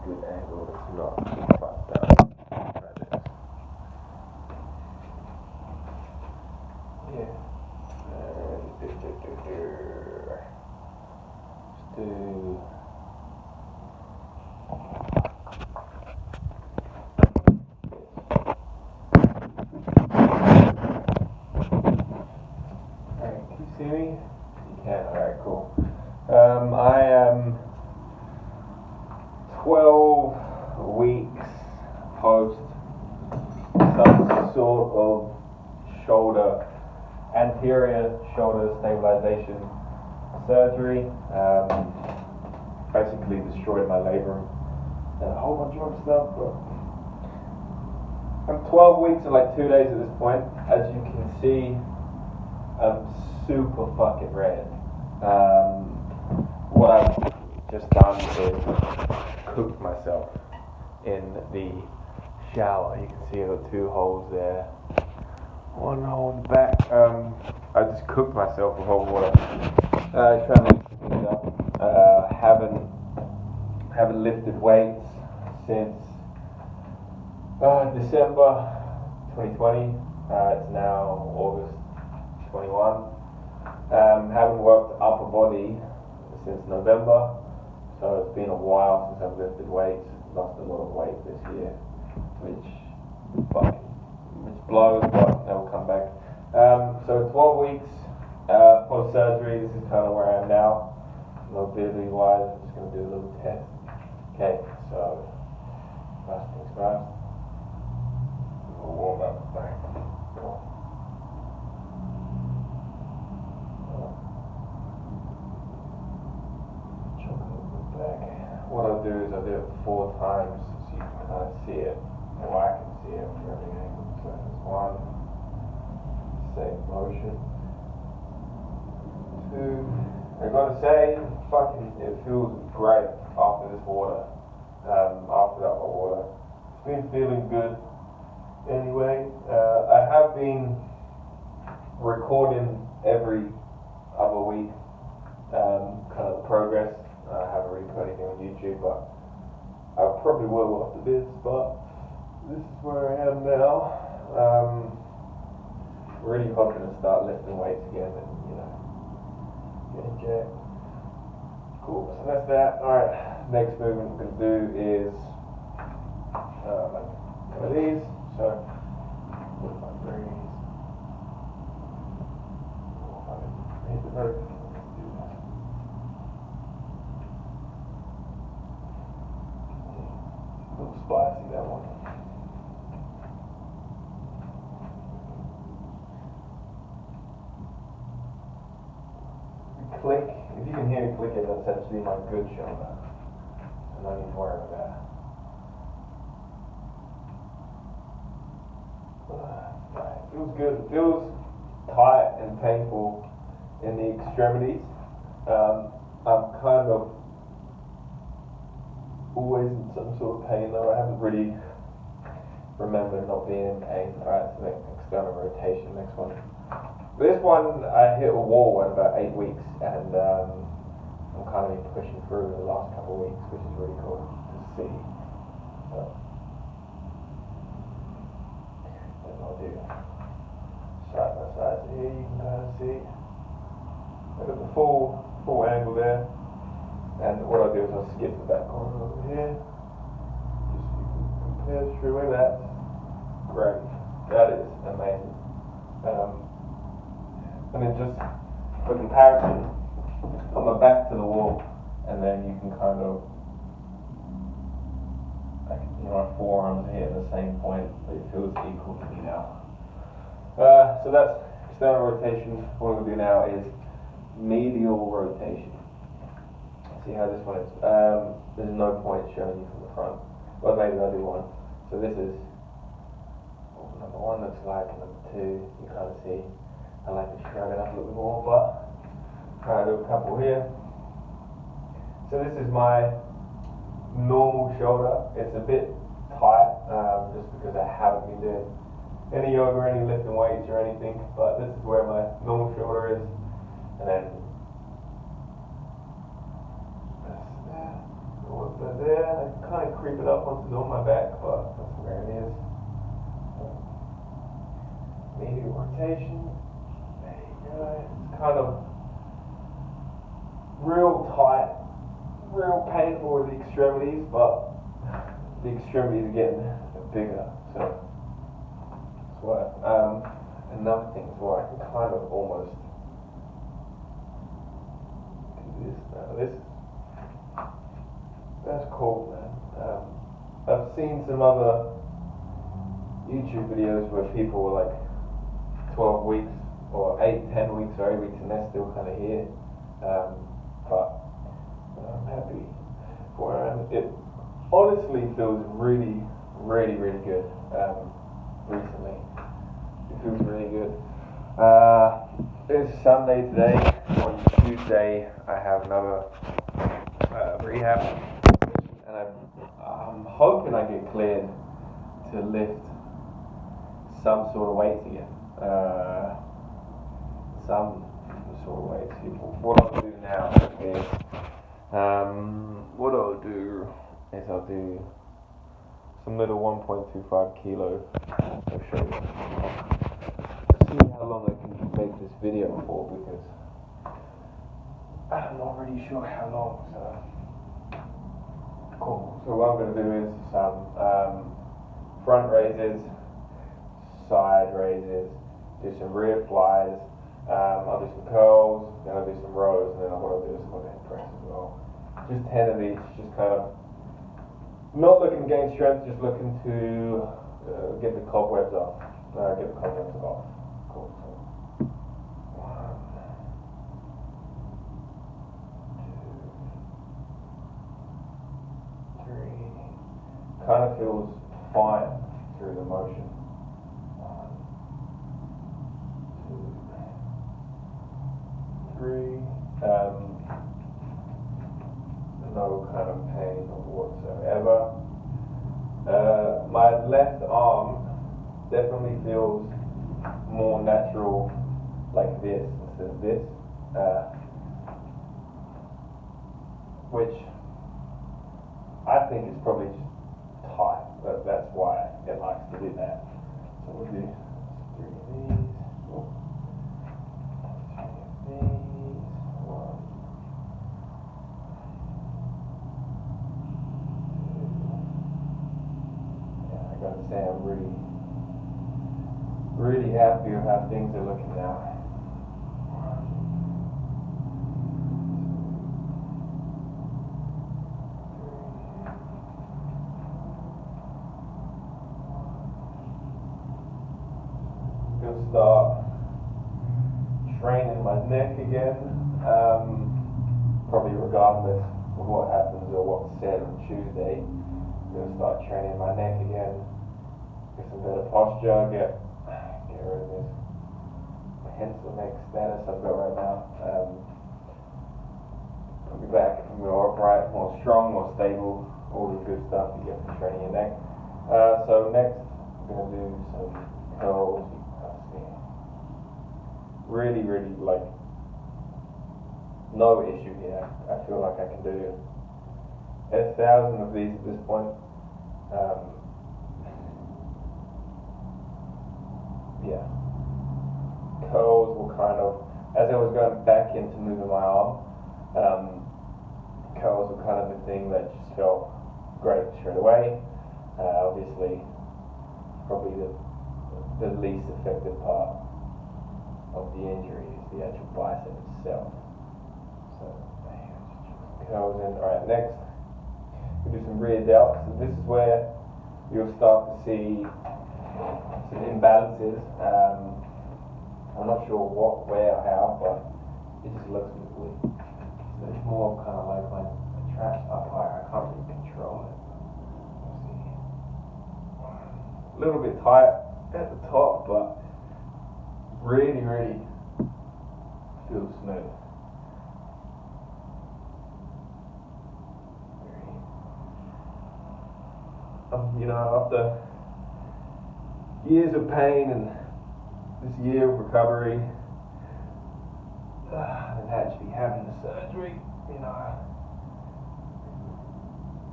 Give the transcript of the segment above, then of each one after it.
good angle that's not fucked up. Try this. Yeah. Let's do. Alright, can you see me? You can, alright, cool. I am 12 weeks post some sort of anterior shoulder stabilization surgery. Basically destroyed my labrum and a whole bunch of other stuff, but I'm 12 weeks and like 2 days at this point. As you can see, I'm super fucking red. What I've just done is cooked myself in the shower. You can see I've got 2 holes there, 1 hole in the back. I just cooked myself with hot water. Trying to mix things up. Haven't lifted weights since December 2020. It's now August 21. Haven't worked upper body since November, so it's been a while since I've lifted weights. Lost a lot of weight this year, which blows, but that will come back. So 12 weeks post surgery. This is kind of where I am now. Mobility wise, I'm just going to do a little test. Okay, so first things first. We'll warm up. Right. Cool. What I'll do is I'll do it 4 times so you can kind of see it, or I can see it from every angle. So there's 1, same motion. 2, I gotta say, it feels great after this water, after that hot water. It's been feeling good anyway. I have been recording every other week, kind of progress. I haven't really put anything on YouTube, but I probably will after this, but this is where I am now. Really hoping to start lifting weights again and, getting jacked. Cool, so that's that. Alright, next movement we're going to do is one of these. So, with my breeze. Hit the rope. A little spicy, that one. Click. If you can hear it clicking, that's actually my good shoulder. So no need to worry about that. Right. Feels good. It feels tight and painful in the extremities. I'm kind of always in some sort of pain though. I haven't really remembered not being in pain. Alright, so next external rotation, next one. This one I hit a wall at about 8 weeks, and I'm kind of been pushing through the last couple of weeks, which is really cool to see. So, then I'll do side by side. So here you can kind of see I've got the full angle there, and what I'll do is I'll skip the back corner over here, just so you can compare through with that. Great, that is amazing. And then just for comparison, put my back to the wall, and then you can kind of, my forearms here at the same point, but it feels equal to me now. So that's external rotation. What I'm going to do now is medial rotation. See how this one is. There's no point showing you from the front. Well, maybe I'll do one. So this is what number 1 looks like, and number 2, you kind of see. I like to shrug it up a little bit more, but I'll do a couple here. So this is my normal shoulder. It's a bit tight, just because I haven't been doing any yoga, any lifting weights or anything, but this is where my normal shoulder is. And then that's that. So there, I can kind of creep it up onto the on my back, but that's where it is. Medial rotation. There you go. It's kind of real tight, real painful with the extremities, but the extremities are getting bigger. So that's why. Another thing is why I can kind of almost do this now. That's cool, man. I've seen some other YouTube videos where people were like 12 weeks or 8, 10 weeks or 8 weeks and they're still kind of here. But I'm happy for it. It honestly feels really, really, really good recently. It feels really good. It's Sunday today. On Tuesday I have another rehab, and I'm hoping I get cleared to lift some sort of weights again. Some sort of weights. What I'll do now is, I'll do some little 1.25 kilo. I'll show you. Let's see how long I can make this video for, because I'm not really sure how long. So cool. So what I'm going to do is some front raises, side raises, do some rear flies, I'll do some curls, then I'll do some rows, and then what I'll do is overhead press as well. Just 10 of each, just kind of not looking to gain strength, just looking to get the cobwebs off. Cool. So 1, 2, 3. Kind of feels fine through the motion. 1, 2, 3. No kind of pain whatsoever. My left arm definitely feels more natural like this instead of this, which I think is probably just tight, but that's why it likes to do that. So we'll do 3 of these. I'm really happy with how things are looking now. I'm going to start training my neck again, probably regardless of what happens or what's said on Tuesday. I'm going to start training my neck again. Get some better posture, get rid of this pencil neck status I've got right now. I'll be back more upright, more strong, more stable, all the good stuff you get from training your neck. So next I'm going to do some curls. Really, like, no issue here. I feel like I can do 1,000 of these at this point. Yeah, curls will kind of, as I was going back into moving my arm, curls were kind of the thing that just felt great straight away. Obviously, probably the least affected part of the injury is the actual bicep itself. So, curls in. Alright, next, we'll do some rear delts. So this is where you'll start to see some imbalances. I'm not sure what, where, how, but it just looks a bit weird. So it's more kind of like when I trash up higher, I can't really control it. Let's see. A little bit tight at the top, but really feels smooth. After years of pain and this year of recovery, and actually having the surgery,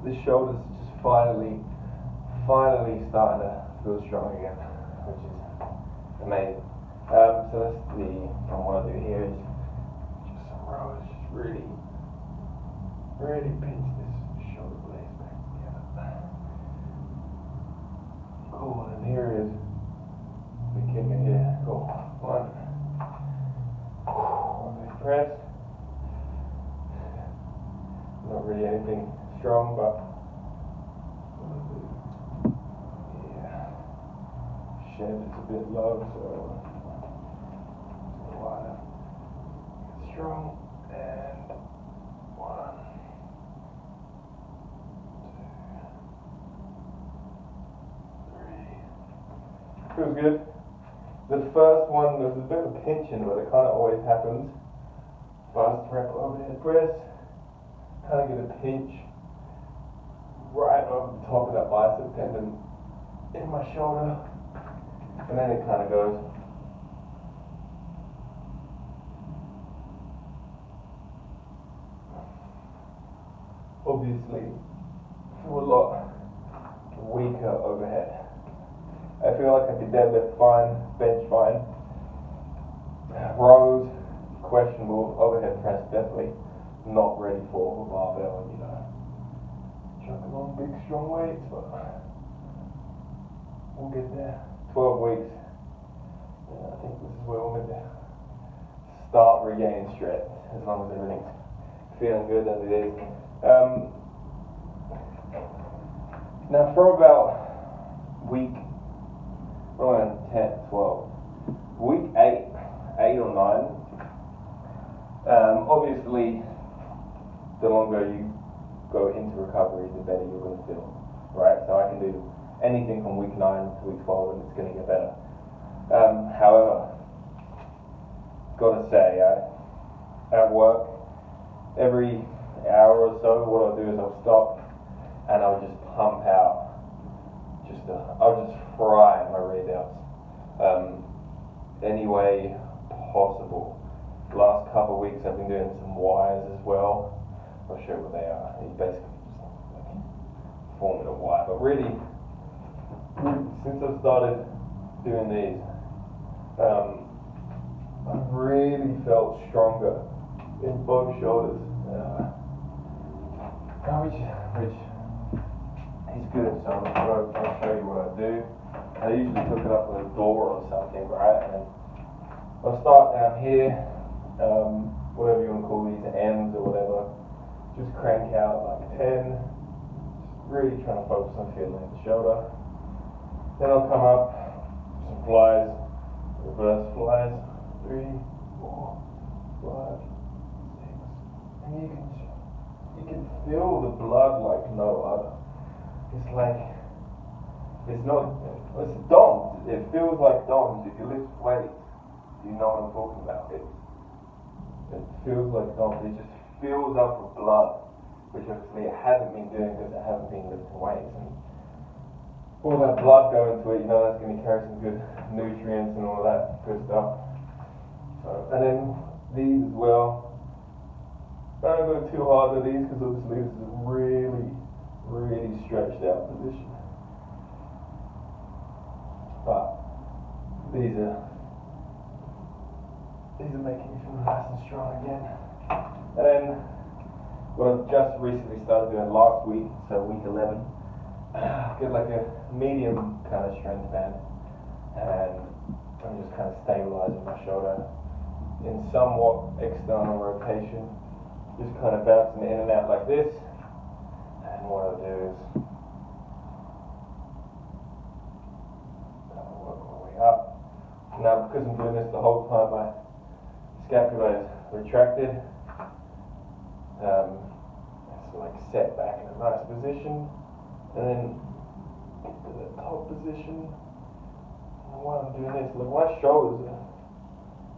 the shoulders just finally starting to feel strong again, which is amazing. So that's what I do here is just some rows, just really pinch this shoulder blades back together. Cool, and here is the kicker here. Cool. One. Press. Not really anything strong, but yeah, shed is a bit low, so wider. Strong, and 1, 2, 3. Feels good. The first one, there's a bit of pinching, but it kind of always happens. First rep overhead press, kind of get a pinch right over the top of that bicep tendon in my shoulder, and then it kind of goes. Obviously, feel a lot weaker overhead. I feel like I could deadlift fine, bench fine, rows questionable, overhead press definitely not ready for a barbell, chucking on big strong weights, but we'll get there. 12 weeks. Yeah, I think this is where we're going to start regaining strength, as long as everything's feeling good as it is. Now for about week, around 10, 12, week 8 or 9, obviously the longer you go into recovery, the better you're going to feel, right? So I can do anything from week 9 to week 12 and it's going to get better. However, gotta say, at work, every hour or so, what I'll do is I'll stop and I'll just pump out, I'll just fry my rear delts, any way possible. The last couple of weeks I've been doing some wires as well. Not sure what they are. You basically just like forming a wire, but really, since I've started doing these, I've really felt stronger in both shoulders, which is good. So I'll show you what I do. I usually hook it up with a door or something, right? And I'll start down here, whatever you want to call these, M's or whatever. Just crank out like 10. Just really trying to focus on feeling the shoulder. Then I'll come up, some flies, reverse flies, 3, 4, 5, 6, and you can feel the blood like no other. It's like, it's DOMS. It feels like DOMS. If you lift weights, you know what I'm talking about. It feels like DOMS. It just fills up with blood, which obviously it hasn't been doing because it hasn't been lifting weights. And all that blood going to it, that's going to carry some good nutrients and all that good stuff. So, and then these as well. Don't go too hard with these because obviously this is a really stretched out position. But these are making me feel nice and strong again. And then what I've just recently started doing last week, so week 11, get like a medium kind of strength band, and I'm just kind of stabilizing my shoulder in somewhat external rotation, just kind of bouncing in and out like this. And what I'll do is kind of work my way up. Now because I'm doing this the whole time, my scapula is retracted. It's like set back in a nice position, and then get to the top position. And while I'm doing this, look, my shoulders,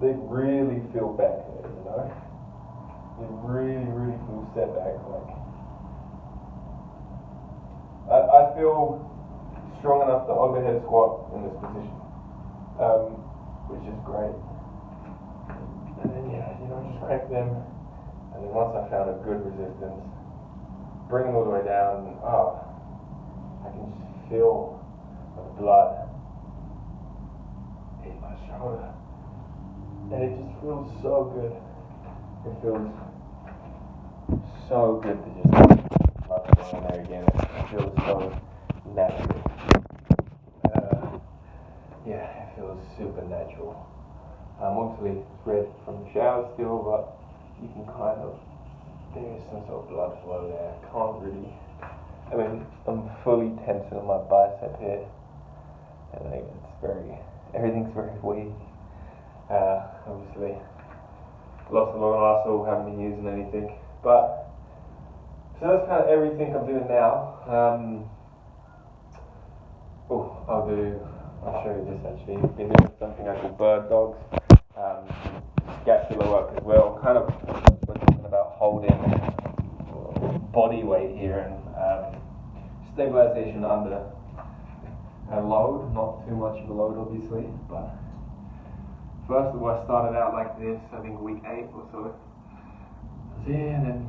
they really feel back there, They really feel set back. Like I feel strong enough to overhead squat in this position, which is great. And then just crank them. And then once I found a good resistance, bring them all the way down, and I can just feel the blood in my shoulder. And it just feels so good. It feels so good to just love going there again. It feels so natural. Yeah, it feels super natural. Obviously it's red from the shower still, but you can kind of, there's some sort of blood flow there. Can't really, I mean, I'm fully tensing on my bicep here. And like, everything's very weak. Obviously, lost a lot of muscle, haven't been using anything. But, so that's kind of everything I'm doing now. I'll show you this actually. I've been doing something I call bird dogs. Scapular work as well. Kind of, we're talking about holding body weight here and stabilization under a load. Not too much of a load obviously, but first of all I started out like this, I think week 8 or so. Yeah, and then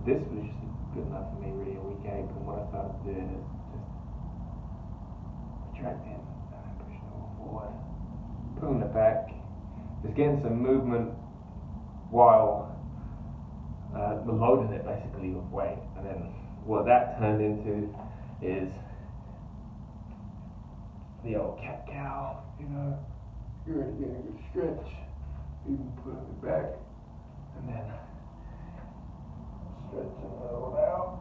this was just good enough for me really in week 8, and what I started doing is just retracting and then pushing it all forward, pulling it back, just getting some movement while loading it basically with weight. And then what that turned into is the old cat cow, you know, you're gonna get a good stretch, even pulling it back, and then stretching it all out.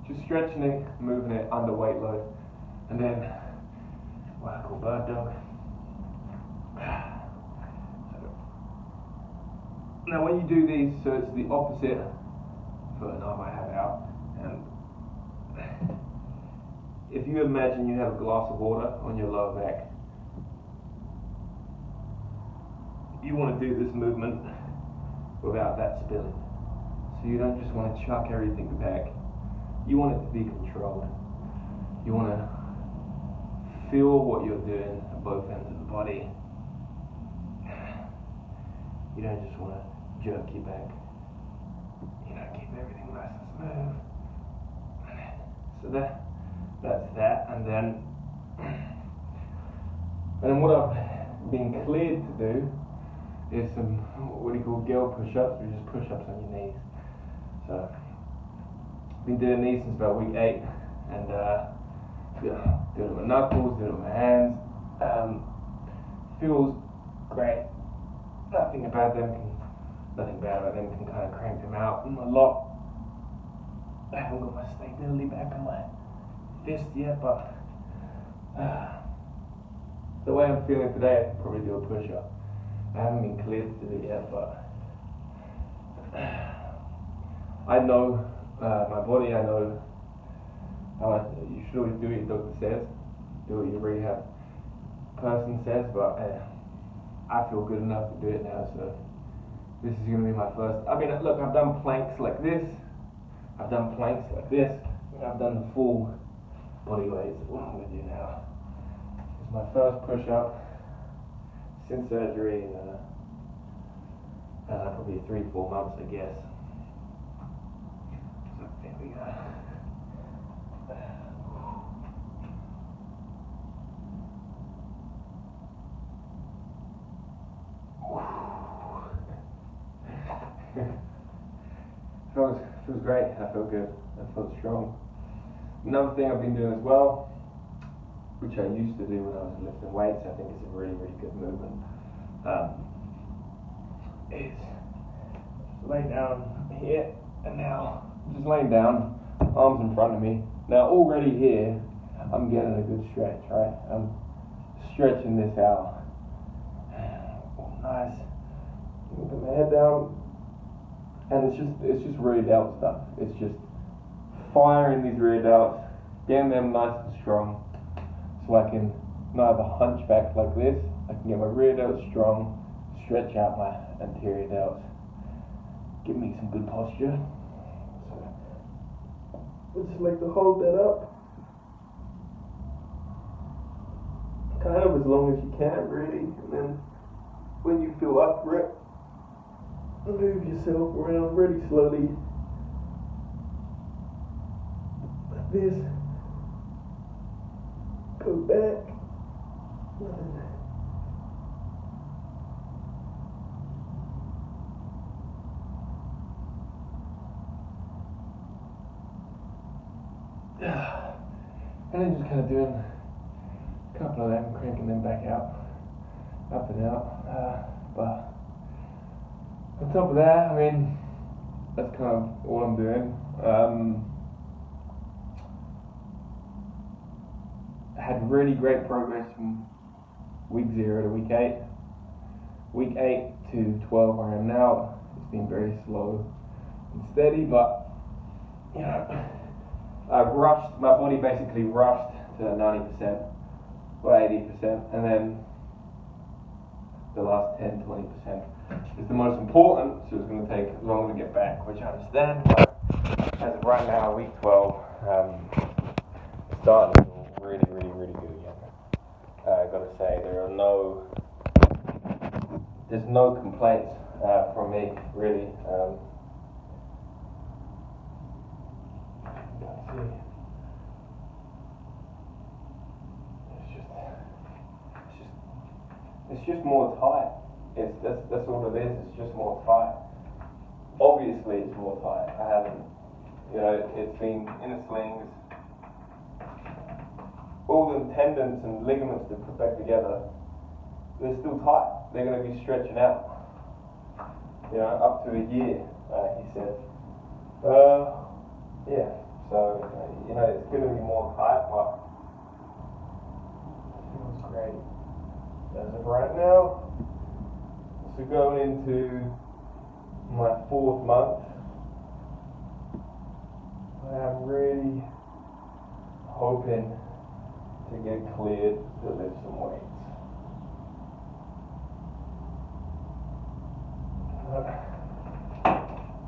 Just stretching it, moving it under weight load, and then what I call bird dog. Now when you do these, so it's the opposite foot and arm I have out, and if you imagine you have a glass of water on your lower back, you want to do this movement without that spilling. So you don't just want to chuck everything back. You want it to be controlled. You want to feel what you're doing at both ends of the body. You don't just want to jerk your back. You know, keep everything nice and smooth. So that's that. And then what I've been cleared to do is some, what do you call, girl push-ups, or just push-ups on your knees. So I've been doing these since about week 8, and doing it with my knuckles, doing it with my hands. Feels great. Nothing bad about them can kind of crank them out a lot. I haven't got my stability back on my fist yet, but the way I'm feeling today, I can probably do a push-up. I haven't been cleared to do it yet, but I know my body. I know you should always do what your doctor says, do what your rehab person says, but I feel good enough to do it now, so this is going to be my first. I mean, look, I've done planks like this, I've done planks like this, and I've done the full body weights. What I'm going to do now is my first push-up since surgery in probably 3-4 months, I guess. So there we go. Feels great. I feel good. I feel strong. Another thing I've been doing as well, which I used to do when I was lifting weights, I think is a really, really good movement, is just lay down here, and now just laying down, arms in front of me. Now already here, I'm getting a good stretch, right? I'm stretching this out. Nice. Put my head down, and it's just rear delt stuff. It's just firing these rear delts, getting them nice and strong, so I can not have a hunchback like this. I can get my rear delts strong, stretch out my anterior delts, give me some good posture. So I just like to hold that up, kind of as long as you can, really, and then when you feel up for it, move yourself around really slowly, like this, go back, and then just kind of doing a couple of them, cranking them back out, up and out, but on top of that, I mean, that's kind of all I'm doing. I had really great progress from week 0 to week 8. Week 8 to 12 where I am now, it's been very slow and steady, but you know, my body basically rushed to 90% or 80%, and then the last 10-20% is the most important, so it's going to take longer to get back, which I understand, but as of right now, week 12, starting to feel really, really, really good again. I've got to say, there's no complaints from me, really. Let's see. It's just more tight. That's all it is. It's just more tight. Obviously, it's more tight. I haven't, it's been in the slings. All the tendons and ligaments that put back together, they're still tight. They're going to be stretching out. Up to a year, he said. Yeah. So it's going to be more tight, but it feels great. As of right now, so going into my 4th month, I am really hoping to get cleared to lift some weights.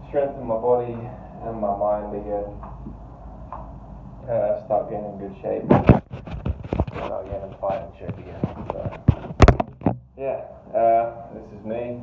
Strengthen my body and my mind again. Start getting in good shape. Start getting in fighting shape again. So, yeah, this is me.